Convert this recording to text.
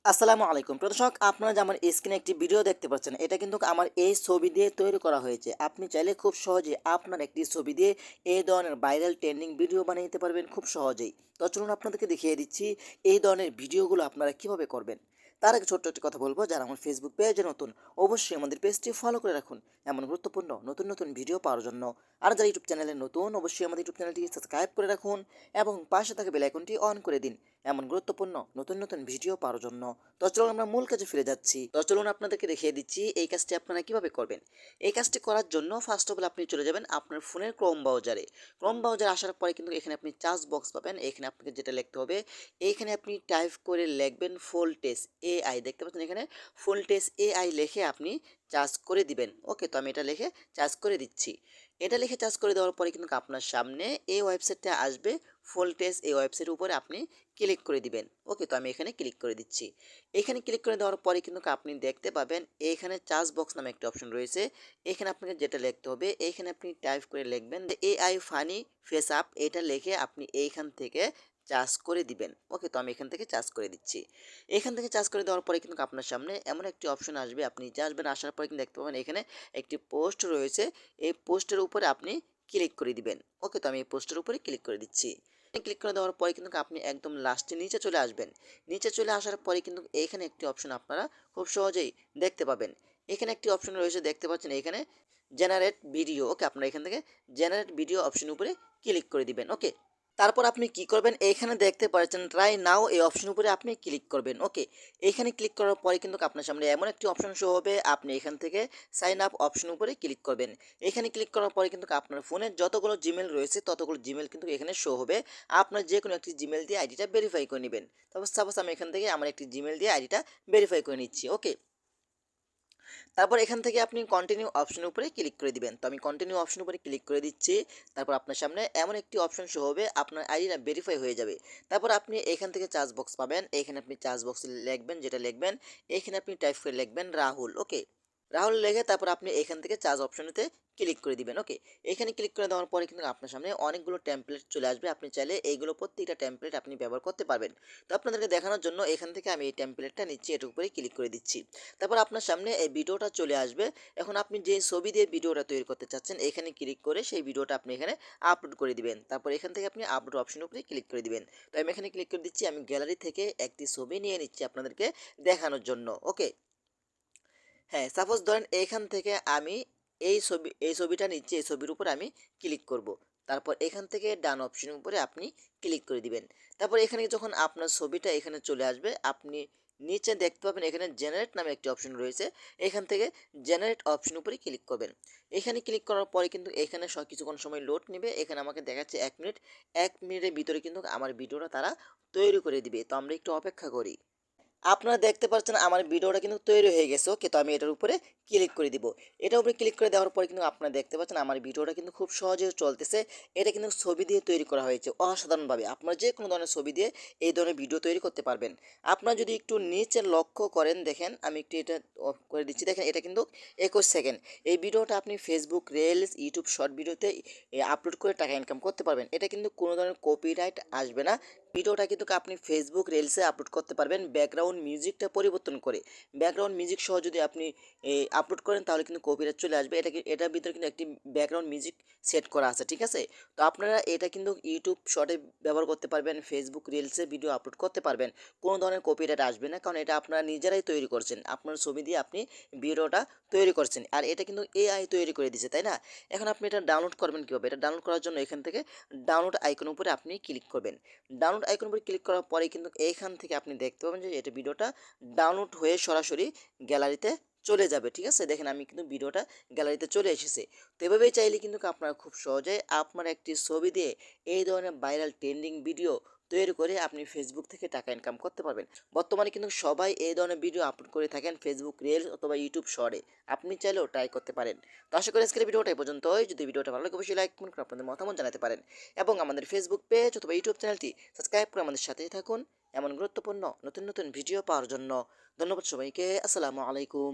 আসসালামু আলাইকুম দর্শক, আপনারা যে আমার স্ক্রিনে একটি ভিডিও দেখতে পাচ্ছেন, এটা কিন্তু আমার এই ছবি দিয়ে তৈরি করা হয়েছে। আপনি চাইলে খুব সহজে আপনার একটি ছবি দিয়ে এই ধরনের ভাইরাল ট্রেন্ডিং ভিডিও বানিয়ে নিতে পারবেন খুব সহজেই। তো চলুন আপনাদেরকে দেখিয়ে দিচ্ছি এই ধরনের ভিডিওগুলো আপনারা কিভাবে করবেন। তার আগে ছোট্ট একটি কথা বলবো, যারা আমার ফেসবুক পেজে নতুন, অবশ্যই আমাদের পেজটি ফলো করে রাখুন এমন গুরুত্বপূর্ণ নতুন নতুন ভিডিও পাওয়ার জন্য। আর যারা ইউটিউব চ্যানেলে নতুন, অবশ্যই আমাদের ইউটিউব চ্যানেলটি সাবস্ক্রাইব করে রাখুন এবং পাশে থাকা বেল আইকনটি অন করে দিন এমন গুরুত্বপূর্ণ নতুন নতুন ভিডিও পাওয়ার জন্য। তো চলুন আমরা মূল কাজে ফিরে যাচ্ছি। তো চলুন আপনাদেরকে দেখিয়ে দিচ্ছি এই কাজটি আপনারা কিভাবে করবেন। এই কাজটি করার জন্য ফার্স্ট অফ অল আপনি চলে যাবেন আপনার ফোনের ক্রোম ব্রাউজারে। ক্রোম ব্রাউজারে আসার পরে কিন্তু এখানে আপনি চার্জ বক্স পাবেন। এখানে আপনাকে যেটা লিখতে হবে, এইখানে আপনি টাইপ করে লিখবেন ফোল্টেস এআই। দেখতে পাচ্ছেন এখানে ফোল্টেস এআই লিখে আপনি চার্জ করে দিবেন। ওকে, তো আমি এটা লিখে চার্জ করে দিচ্ছি। এটা লিখে চার্জ করে দেওয়ার পরে কিন্তু আপনার সামনে এই ওয়েবসাইটটা আসবে। ফোল্টেস এই ওয়েবসাইটের উপরে আপনি ক্লিক করে দিবেন। ওকে, তো আমি এখানে ক্লিক করে দিচ্ছি। এখানে ক্লিক করে দেওয়ার পরে কিন্তু আপনি দেখতে পাবেন এখানে চার্জ বক্স নামে একটা অপশন রয়েছে। এখানে আপনাকে যেটা লিখতে হবে, এইখানে আপনি টাইপ করে লিখবেন এআই ফানি ফেস আপ। এটা লিখে আপনি এইখান থেকে চার্জ করে দিবেন। ওকে, তো আমি এখান থেকে চার্জ করে দিচ্ছি। এখান থেকে চার্জ করে দেওয়ার পরে কিন্তু আপনার সামনে এমন একটি অপশন আসবে। আপনি নিচে আসবেন, আসার পরে কিন্তু দেখতে পাবেন এখানে একটি পোস্ট রয়েছে। এই পোস্টের উপরে আপনি ক্লিক করে দিবেন। ওকে, তো আমি এই পোস্টের উপরে ক্লিক করে দিচ্ছি। ক্লিক করে দেওয়ার পরে কিন্তু আপনি একদম লাস্টে নিচে চলে আসবেন। নিচে চলে আসার পরে কিন্তু এইখানে একটি অপশন আপনারা খুব সহজেই দেখতে পাবেন। এখানে একটি অপশন রয়েছে, দেখতে পাচ্ছেন এখানে জেনারেট ভিডিও। ওকে, আপনারা এখান থেকে জেনারেট ভিডিও অপশন উপরে ক্লিক করে দিবেন। ওকে, তারপর আপনি কি করবেন, এইখানে দেখতে পাচ্ছেন ট্রাই নাও এই অপশন উপরে আপনি ক্লিক করবেন। ওকে, এইখানে ক্লিক করার পরে কিন্তু আপনার সামনে এমন একটি অপশন শো হবে। আপনি এখান থেকে সাইন আপ অপশন উপরে ক্লিক করবেন। এখানে ক্লিক করার পরে কিন্তু আপনার ফোনে যতগুলো জিমেল রয়েছে ততগুলো জিমেল কিন্তু এখানে শো হবে। আপনার যে কোনো একটি জিমেল দিয়ে আইডিটা ভেরিফাই করে নেবেন। তারপর সাপোজ আমি এখান থেকে আমার একটি জিমেল দিয়ে আইডিটা ভেরিফাই করে নিচ্ছি। ওকে, তারপর এখান থেকে আপনি কন্টিনিউ অপশন উপরে ক্লিক করে দিবেন। তো আমি কন্টিনিউ অপশন উপরে ক্লিক করে দিচ্ছি। তারপর আপনার সামনে এমন একটি অপশন শো হবে, আপনার আইডিটা ভেরিফাই হয়ে যাবে। তারপর আপনি এখান থেকে চার্জ বক্স পাবেন। এখানে আপনি চার্জ বক্স লিখবেন, যেটা লিখবেন এখানে আপনি টাইপ করে লিখবেন রাহুল। ওকে, রাহুল লেখে তারপর আপনি এখান থেকে চার্জ অপশনেতে ক্লিক করে দিবেন। ওকে, এখানে ক্লিক করে দেওয়ার পরে কিন্তু আপনার সামনে অনেকগুলো টেমপ্লেট চলে আসবে। আপনি চাইলে এইগুলো প্রত্যেকটা টেমপ্লেট আপনি ব্যবহার করতে পারবেন। তো আপনাদেরকে দেখানোর জন্য এখান থেকে আমি এই টেমপ্লেটটা নিচ্ছি, এটার উপরে ক্লিক করে দিচ্ছি। তারপর আপনার সামনে এই ভিডিওটা চলে আসবে। এখন আপনি যে ছবি দিয়ে ভিডিওটা তৈরি করতে চাচ্ছেন, এখানে ক্লিক করে সেই ভিডিওটা আপনি এখানে আপলোড করে দিবেন। তারপর এখান থেকে আপনি আপলোড অপশনের উপরে ক্লিক করে দিবেন। তো আমি এখানে ক্লিক করে দিচ্ছি। আমি গ্যালারি থেকে একটি ছবি নিয়ে নিচ্ছি আপনাদেরকে দেখানোর জন্য। ওকে, হ্যাঁ, সাপোজ ধরেন এইখান থেকে আমি এই ছবিটা নিচ্ছি, এই ছবির উপর আমি ক্লিক করব। তারপর এখান থেকে ডান অপশনের উপরে আপনি ক্লিক করে দিবেন। তারপর এখানে যখন আপনার ছবিটা এখানে চলে আসবে, আপনি নিচে দেখতে পাবেন এখানে জেনারেট নামে একটি অপশন রয়েছে। এখান থেকে জেনারেট অপশন উপরে ক্লিক করবেন। এখানে ক্লিক করার পরে কিন্তু এখানে কিছুক্ষণ সময় লোড নেবে। এখানে আমাকে দেখাচ্ছে 1 মিনিট। 1 মিনিটের ভিতরে কিন্তু আমার ভিডিওটা তারা তৈরি করে দিবে। তো আমরা একটু অপেক্ষা করি। আপনারা দেখতে পাচ্ছেন আমার ভিডিওটা কিন্তু তৈরি হয়ে গেছে। ওকে, তো আমি এটার উপরে ক্লিক করে দিব। এটার উপরে ক্লিক করে দেওয়ার পরে কিন্তু আপনারা দেখতে পাচ্ছেন আমার ভিডিওটা কিন্তু খুব সহজে চলতেছে। এটা কিন্তু ছবি দিয়ে তৈরি করা হয়েছে অসাধারণভাবে। আপনারা যে কোনো ধরনের ছবি দিয়ে এই ধরনের ভিডিও তৈরি করতে পারবেন। আপনারা যদি একটু নিচে লক্ষ্য করেন, দেখেন আমি একটু এটা অফ করে দিচ্ছি। দেখেন এটা কিন্তু 21 সেকেন্ড। এই ভিডিওটা আপনি ফেসবুক রিলস, ইউটিউব শর্ট ভিডিওতে আপলোড করে টাকা ইনকাম করতে পারবেন। এটা কিন্তু কোনো ধরনের কপিরাইট আসবে না। ভিডিওটা কিন্তু আপনি ফেসবুক রিলসে আপলোড করতে পারবেন ব্যাকগ্রাউন্ড মিউজিকটা পরিবর্তন করে। ব্যাকগ্রাউন্ড মিউজিক সহ যদি আপনি আপলোড করেন তাহলে কিন্তু কপিরাইট চলে আসবে। এটার ভিতরে কিন্তু একটি ব্যাকগ্রাউন্ড মিউজিক সেট করা আছে, ঠিক আছে? তো আপনারা এটা কিন্তু ইউটিউব শর্টে ব্যবহার করতে পারবেন, ফেসবুক রিলসে ভিডিও আপলোড করতে পারবেন। কোনো ধরনের কপিরাইট আসবে না, কারণ এটা আপনারা নিজেরাই তৈরি করছেন। আপনার ছবি দিয়ে আপনি ভিডিওটা তৈরি করছেন, আর এটা কিন্তু এআই তৈরি করে দিছে, তাই না? এখন আপনি এটা ডাউনলোড করবেন কীভাবে? এটা ডাউনলোড করার জন্য এখান থেকে ডাউনলোড আইকনের উপরে আপনি ক্লিক করবেন। ডাউনলোড আইকন উপরে ক্লিক করার পরে কিন্তু এইখান থেকে আপনি দেখতে পাবেন যে এটা ভিডিওটা ডাউনলোড হয়ে সরাসরি গ্যালারিতে চলে যাবে, ঠিক আছে? দেখেন আমি কিন্তু ভিডিওটা গ্যালারিতে চলে এসেছে। তো এভাবেই চাইলে কিন্তু আপনারা খুব সহজে আপনার একটি ছবি দিয়ে এই ধরনের ভাইরাল ট্রেন্ডিং ভিডিও তৈরি করে আপনি ফেসবুক থেকে টাকা ইনকাম করতে পারবেন। বর্তমানে কিন্তু সবাই এই ধরনের ভিডিও আপলোড করে থাকেন ফেসবুক রিলস অথবা ইউটিউব শর্টে। আপনি চাইলেও ট্রাই করতে পারেন। তো আশা করি আজকের ভিডিওটা এই পর্যন্তই। যদি ভিডিওটা ভালো লাগে অবশ্যই লাইক কমেন্ট করে আপনাদের মতামত জানাতে পারেন এবং আমাদের ফেসবুক পেজ অথবা ইউটিউব চ্যানেলটি সাবস্ক্রাইব করে আমাদের সাথেই থাকুন এমন গুরুত্বপূর্ণ নতুন নতুন ভিডিও পাওয়ার জন্য। ধন্যবাদ সবাইকে। আসসালামু আলাইকুম।